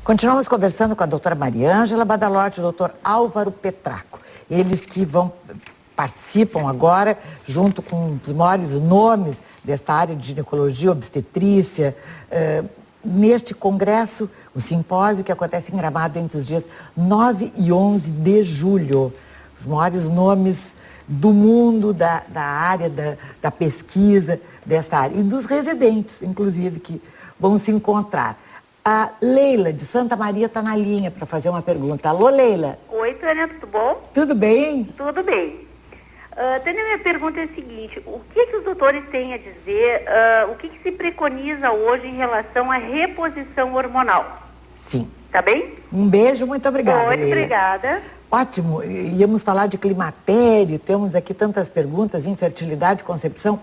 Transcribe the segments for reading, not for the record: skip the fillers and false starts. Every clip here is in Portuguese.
Continuamos conversando com a doutora Mariângela Badalotti e o doutor Álvaro Petraco. Eles que participam agora, junto com os maiores nomes desta área de ginecologia, obstetrícia, neste congresso, o simpósio que acontece em Gramado entre os dias 9 e 11 de julho. Os maiores nomes do mundo, da área, da pesquisa desta área. E dos residentes, inclusive, que vão se encontrar. A Leila, de Santa Maria, está na linha para fazer uma pergunta. Alô, Leila. Oi, Tânia, tudo bom? Tudo bem? Tudo bem. Tânia, minha pergunta é a seguinte, o que os doutores têm a dizer, o que se preconiza hoje em relação à reposição hormonal? Sim. Tá bem? Um beijo, muito obrigada, Muito Leila. Obrigada. Ótimo, íamos falar de climatério, temos aqui tantas perguntas, infertilidade, concepção.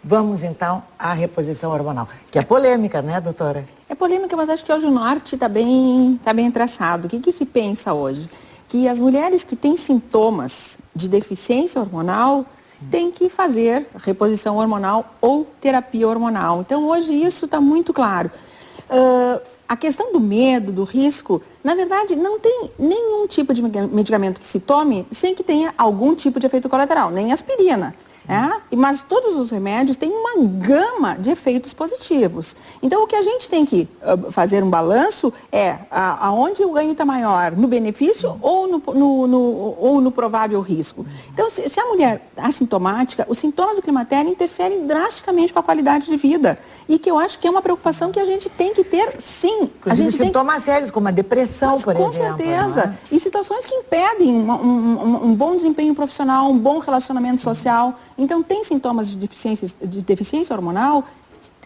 Vamos então à reposição hormonal, que é polêmica, né, doutora? É polêmica, mas acho que hoje o norte está bem traçado. O que se pensa hoje? Que as mulheres que têm sintomas de deficiência hormonal têm que fazer reposição hormonal ou terapia hormonal. Então, hoje isso está muito claro. A questão do medo, do risco, na verdade, não tem nenhum tipo de medicamento que se tome sem que tenha algum tipo de efeito colateral, nem aspirina. Mas todos os remédios têm uma gama de efeitos positivos. Então, o que a gente tem que fazer um balanço é aonde o ganho está maior, no benefício ou no provável risco. Então, se a mulher é assintomática, os sintomas do climatério interferem drasticamente com a qualidade de vida. E que eu acho que é uma preocupação que a gente tem que ter, sim. Inclusive sintomas sérios, como a depressão, por exemplo. Com certeza. E situações que impedem um bom desempenho profissional, um bom relacionamento social. Então, tem sintomas de deficiência hormonal,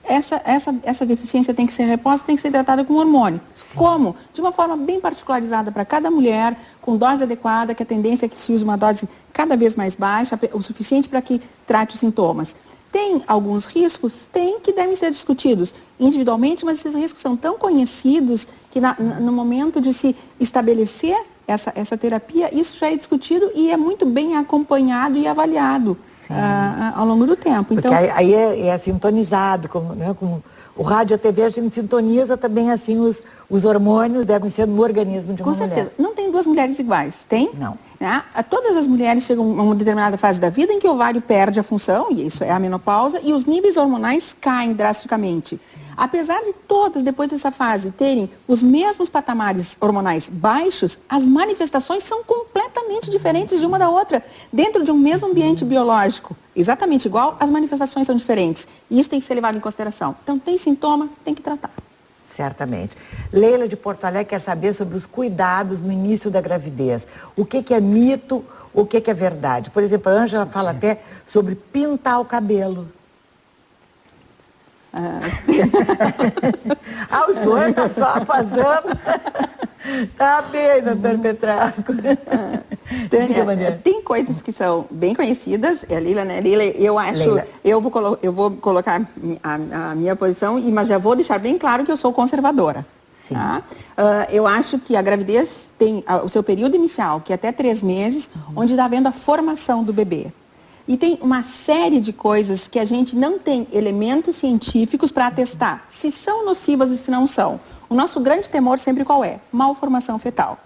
essa deficiência tem que ser reposta, tem que ser tratada com hormônio. Sim. Como? De uma forma bem particularizada para cada mulher, com dose adequada, que a tendência é que se use uma dose cada vez mais baixa, o suficiente para que trate os sintomas. Tem alguns riscos? Tem, que devem ser discutidos individualmente, mas esses riscos são tão conhecidos que no momento de se estabelecer essa terapia, isso já é discutido e é muito bem acompanhado e avaliado ao longo do tempo. Porque então, aí é sintonizado, como o rádio e a TV, a gente sintoniza também assim, os hormônios devem ser no organismo de uma mulher. Com certeza. Não tem duas mulheres iguais, tem? Não. Todas as mulheres chegam a uma determinada fase da vida em que o ovário perde a função, e isso é a menopausa, e os níveis hormonais caem drasticamente. Apesar de todas, depois dessa fase, terem os mesmos patamares hormonais baixos, as manifestações são completamente diferentes de uma da outra, dentro de um mesmo ambiente biológico. Exatamente igual, as manifestações são diferentes. E isso tem que ser levado em consideração. Então, tem sintomas, tem que tratar. Certamente. Leila de Porto Alegre quer saber sobre os cuidados no início da gravidez. O que é mito, o que é verdade? Por exemplo, a Ângela fala até sobre pintar o cabelo. O senhor está só passando. Tá bem, doutor Petraco. Tânia, tem coisas que são bem conhecidas. É Leila, né? Leila, eu acho. Leila. Eu vou colocar a minha posição, mas já vou deixar bem claro que eu sou conservadora. Sim. Eu acho que a gravidez tem o seu período inicial, que é até 3 meses, onde está havendo a formação do bebê. E tem uma série de coisas que a gente não tem elementos científicos para atestar se são nocivas ou se não são. O nosso grande temor sempre qual é? Malformação fetal.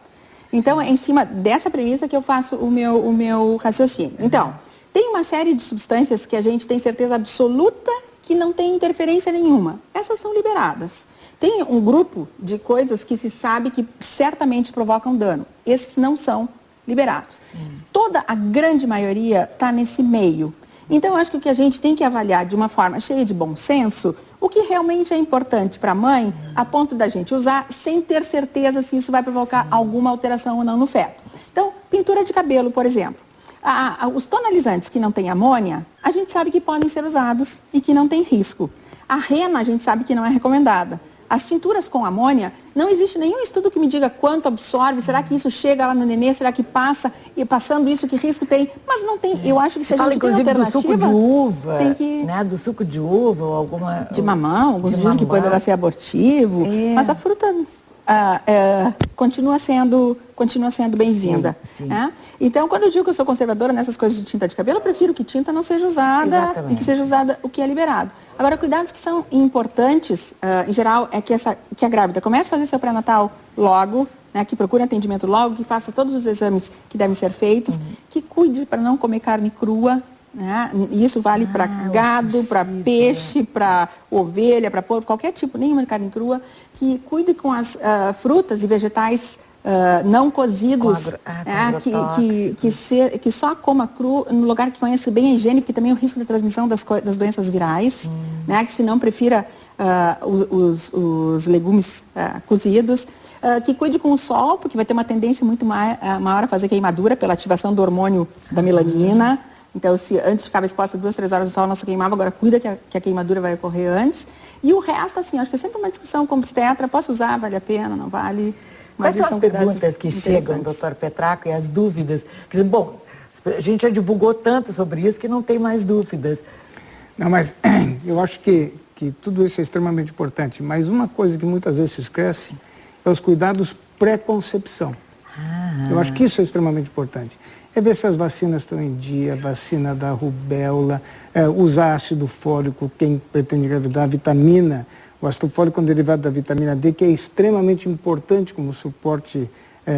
Então, é em cima dessa premissa que eu faço o meu raciocínio. Então, tem uma série de substâncias que a gente tem certeza absoluta que não tem interferência nenhuma. Essas são liberadas. Tem um grupo de coisas que se sabe que certamente provocam dano. Esses não são liberados. Toda a grande maioria está nesse meio. Então, eu acho que o que a gente tem que avaliar de uma forma cheia de bom senso, o que realmente é importante para a mãe, a ponto da gente usar sem ter certeza se isso vai provocar alguma alteração ou não no feto. Então, pintura de cabelo, por exemplo. Os tonalizantes que não têm amônia, a gente sabe que podem ser usados e que não tem risco. A rena, a gente sabe que não é recomendada. As tinturas com amônia, não existe nenhum estudo que me diga quanto absorve, será que isso chega lá no nenê, será que passa, e passando isso, que risco tem? Mas não tem, eu acho que se a gente tem alternativa... do suco de uva, tem que... né, do suco de uva ou alguma... De mamão, alguns dizem que poderá ser abortivo, mas a fruta continua sendo bem-vinda. Né? Então, quando eu digo que eu sou conservadora nessas coisas de tinta de cabelo, eu prefiro que tinta não seja usada e que seja usada o que é liberado. Agora, cuidados que são importantes, em geral, é que a grávida comece a fazer seu pré-natal logo, né, que procure atendimento logo, que faça todos os exames que devem ser feitos, que cuide para não comer carne crua. Né? E isso vale para gado, para peixe, para ovelha, para porco, qualquer tipo, nenhuma carne crua, que cuide com as frutas e vegetais não cozidos, que só coma cru no lugar que conhece bem a higiene, porque também o risco de transmissão das doenças virais, né? Que se não prefira os legumes cozidos, que cuide com o sol, porque vai ter uma tendência muito maior a fazer queimadura pela ativação do hormônio da melanina. Então, se antes ficava exposta 2, 3 horas do sol, não se queimava, agora cuida que a queimadura vai ocorrer antes. E o resto, assim, acho que é sempre uma discussão com o obstetra, posso usar, vale a pena, não vale? Mas quais são as perguntas que chegam, doutor Petracco, e as dúvidas? Bom, a gente já divulgou tanto sobre isso que não tem mais dúvidas. Não, mas eu acho que tudo isso é extremamente importante. Mas uma coisa que muitas vezes se esquece é os cuidados pré-concepção. Eu acho que isso é extremamente importante. É ver se as vacinas estão em dia, vacina da rubéola, usar ácido fólico, quem pretende engravidar, vitamina, o ácido fólico é um derivado da vitamina D, que é extremamente importante como suporte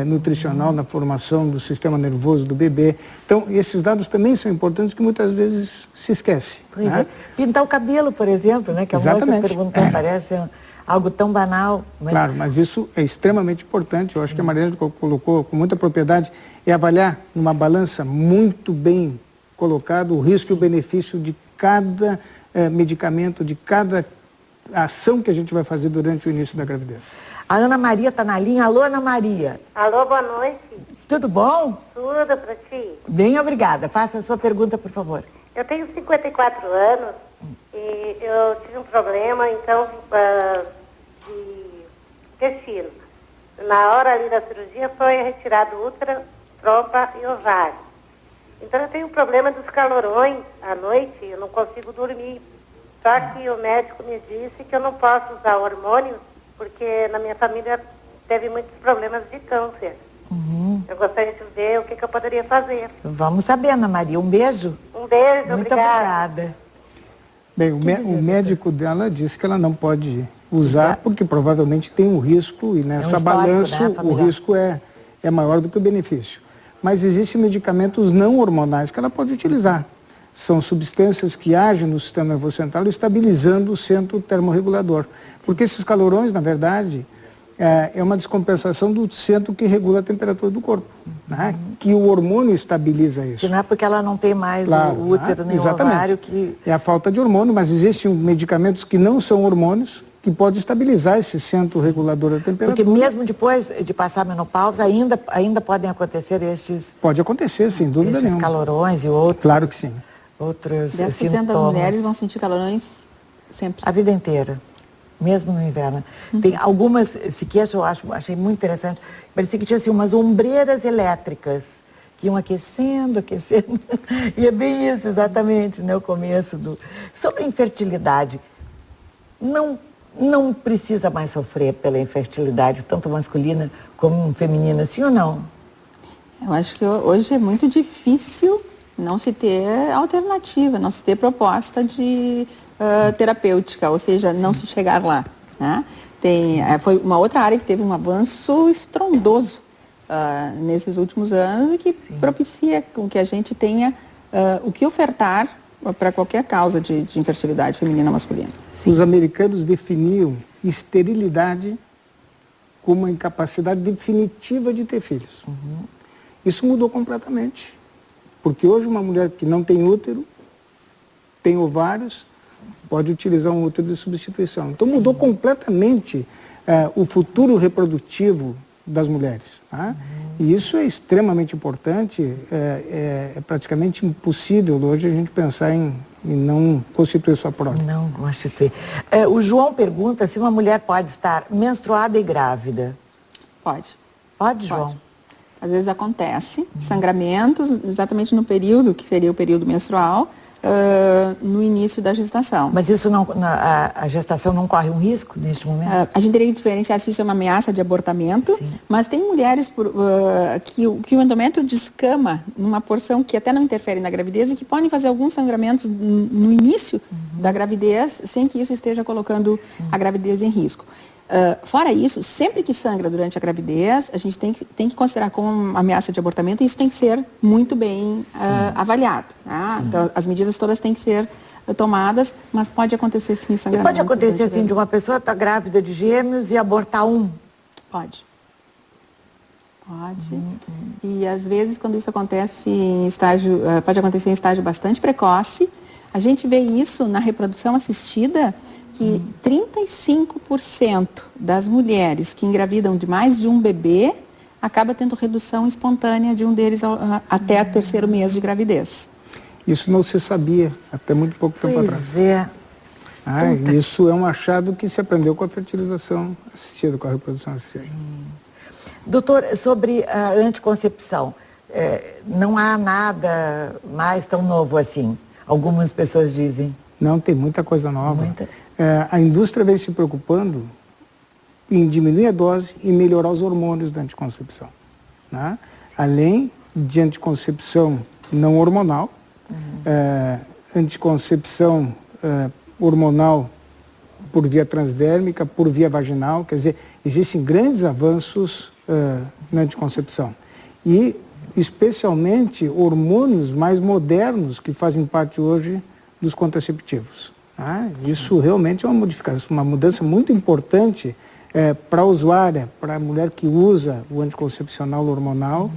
nutricional na formação do sistema nervoso do bebê. Então, esses dados também são importantes que muitas vezes se esquece. Pois é. Pintar o cabelo, por exemplo, né, que a moça perguntou, parece algo tão banal. Mas... Claro, mas isso é extremamente importante. Eu acho que a Mariana colocou com muita propriedade, é avaliar numa balança muito bem colocado o risco e o benefício de cada medicamento, de cada ação que a gente vai fazer durante o início da gravidez. A Ana Maria está na linha. Alô, Ana Maria. Alô, boa noite. Tudo bom? Tudo para ti. Bem, obrigada. Faça a sua pergunta, por favor. Eu tenho 54 anos e eu tive um problema, então, de intestino. Na hora ali da cirurgia foi retirado útero, trompa e ovário. Então eu tenho um problema dos calorões à noite, eu não consigo dormir. Só que o médico me disse que eu não posso usar hormônios, porque na minha família teve muitos problemas de câncer. Eu gostaria de ver o que eu poderia fazer. Vamos saber, Ana Maria. Um beijo. Um beijo, muito obrigada. Bem, o médico dela disse que ela não pode usar, porque provavelmente tem um risco, e nessa balança, né, o risco é maior do que o benefício. Mas existem medicamentos não hormonais que ela pode utilizar. São substâncias que agem no sistema nervoso central, estabilizando o centro termorregulador. Porque esses calorões, na verdade, é uma descompensação do centro que regula a temperatura do corpo, né? Que o hormônio estabiliza isso. Se não é porque ela não tem mais o útero nem o ovário que... É a falta de hormônio, mas existem medicamentos que não são hormônios, que podem estabilizar esse centro regulador da temperatura. Porque mesmo depois de passar a menopausa, ainda podem acontecer estes... Pode acontecer, sem dúvida nenhuma. Estes calorões e outros... Claro que sim. Outros 10% das mulheres vão sentir calorões sempre. A vida inteira, mesmo no inverno. Tem algumas se queixam, eu achei muito interessante, parecia que tinha assim, umas ombreiras elétricas que iam aquecendo. E é bem isso, exatamente, né, o começo do... Sobre a infertilidade, não precisa mais sofrer pela infertilidade, tanto masculina como feminina, sim ou não? Eu acho que hoje é muito difícil não se ter alternativa, não se ter proposta de terapêutica, ou seja, não se chegar lá. Né? Foi uma outra área que teve um avanço estrondoso nesses últimos anos e que propicia com que a gente tenha o que ofertar para qualquer causa de infertilidade feminina ou masculina. Os americanos definiam esterilidade como a incapacidade definitiva de ter filhos. Isso mudou completamente. Porque hoje uma mulher que não tem útero, tem ovários, pode utilizar um útero de substituição. Então mudou completamente o futuro reprodutivo das mulheres. Tá? E isso é extremamente importante, é praticamente impossível hoje a gente pensar em não constituir sua própria. Não constituir. O João pergunta se uma mulher pode estar menstruada e grávida. Pode. Pode, João? Pode. Às vezes acontece sangramentos, exatamente no período, que seria o período menstrual, no início da gestação. Mas isso não, a gestação não corre um risco neste momento? A gente teria que diferenciar se isso é uma ameaça de abortamento, Sim. mas tem mulheres que o endométrio descama numa porção que até não interfere na gravidez e que podem fazer alguns sangramentos no início da gravidez sem que isso esteja colocando a gravidez em risco. Fora isso, sempre que sangra durante a gravidez, a gente tem que considerar como uma ameaça de abortamento e isso tem que ser muito bem avaliado. Tá? Então, as medidas todas têm que ser tomadas, mas pode acontecer sim sangramento. E pode acontecer assim, de uma pessoa estar grávida de gêmeos e abortar um? Pode. Pode. E às vezes, quando isso acontece em estágio, pode acontecer em estágio bastante precoce, a gente vê isso na reprodução assistida, que 35% das mulheres que engravidam de mais de um bebê acaba tendo redução espontânea de um deles até o 3º mês de gravidez. Isso não se sabia até muito pouco tempo atrás. Pois é. Isso é um achado que se aprendeu com a fertilização assistida, com a reprodução assistida. Doutor, sobre a anticoncepção, não há nada mais tão novo assim, algumas pessoas dizem. Não, tem muita coisa nova. A indústria vem se preocupando em diminuir a dose e melhorar os hormônios da anticoncepção. Né? Além de anticoncepção não hormonal, anticoncepção hormonal por via transdérmica, por via vaginal, quer dizer, existem grandes avanços na anticoncepção. E, especialmente, hormônios mais modernos que fazem parte hoje dos contraceptivos. Isso realmente é uma modificação, uma mudança muito importante para a usuária, para a mulher que usa o anticoncepcional hormonal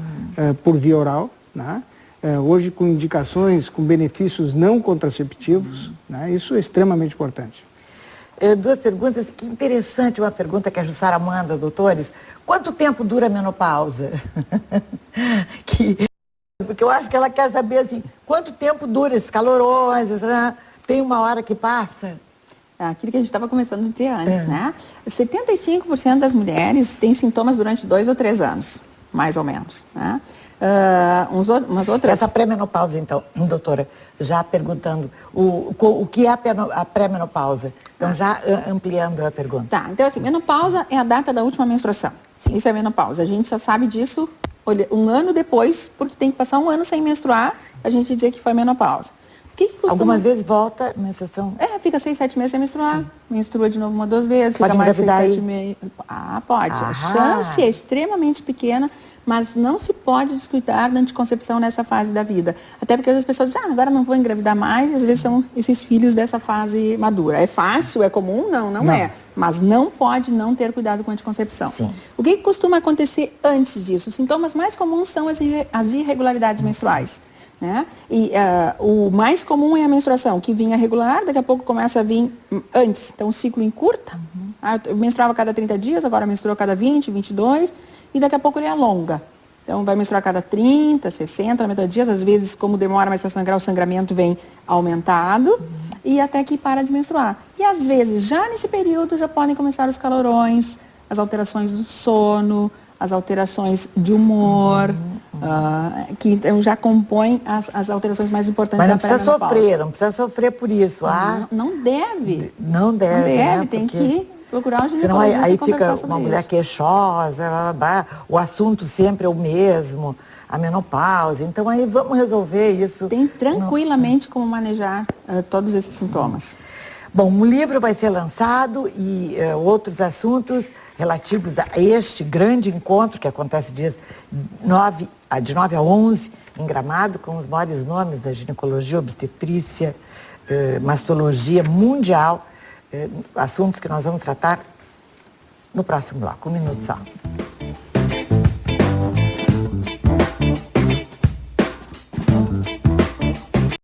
por via oral, né? Hoje com indicações, com benefícios não contraceptivos, né? Isso é extremamente importante. Duas perguntas, que interessante uma pergunta que a Jussara manda, doutores. Quanto tempo dura a menopausa? Porque eu acho que ela quer saber assim, quanto tempo dura esses calorões, tem uma hora que passa? Aquilo que a gente estava começando a dizer antes, né? 75% das mulheres têm sintomas durante 2 ou 3 anos, mais ou menos, né? Umas outras... Essa pré-menopausa, então, doutora, já perguntando, o que é a pré-menopausa? Então, já ampliando a pergunta. Tá, então assim, menopausa é a data da última menstruação. Sim. Isso é menopausa. A gente só sabe disso um ano depois, porque tem que passar 1 ano sem menstruar, a gente dizer que foi menopausa. Que costuma... Algumas vezes volta a menstruação? Fica 6, 7 meses sem menstruar. Sim. Menstrua de novo 1 ou 2 vezes, pode fica mais 6, 7 aí? meses. Pode. A chance é extremamente pequena, mas não se pode descuidar da anticoncepção nessa fase da vida. Até porque as pessoas dizem, agora não vou engravidar mais, e às vezes são esses filhos dessa fase madura. É fácil, é comum? Não é. Mas não pode não ter cuidado com a anticoncepção. Sim. O que costuma acontecer antes disso? Os sintomas mais comuns são as irregularidades menstruais. Né? E o mais comum é a menstruação, que vinha regular, daqui a pouco começa a vir antes. Então, o ciclo encurta. Eu menstruava a cada 30 dias, agora menstrua a cada 20, 22, e daqui a pouco ele alonga. Então, vai menstruar a cada 30, 60, 90 dias. Às vezes, como demora mais para sangrar, o sangramento vem aumentado e até que para de menstruar. E, às vezes, já nesse período, já podem começar os calorões, as alterações do sono, as alterações de humor, que então já compõem as alterações mais importantes da pré-menopausa. Mas não precisa sofrer por isso. Não deve. Não deve, né? Tem que procurar o ginecologista. Senão aí fica uma mulher queixosa, o assunto sempre é o mesmo, a menopausa. Então aí vamos resolver isso. Tem tranquilamente como manejar todos esses sintomas. Bom, um livro vai ser lançado e outros assuntos relativos a este grande encontro que acontece de 9 a 11 em Gramado, com os maiores nomes da ginecologia, obstetrícia, mastologia mundial, assuntos que nós vamos tratar no próximo bloco. 1 minuto só.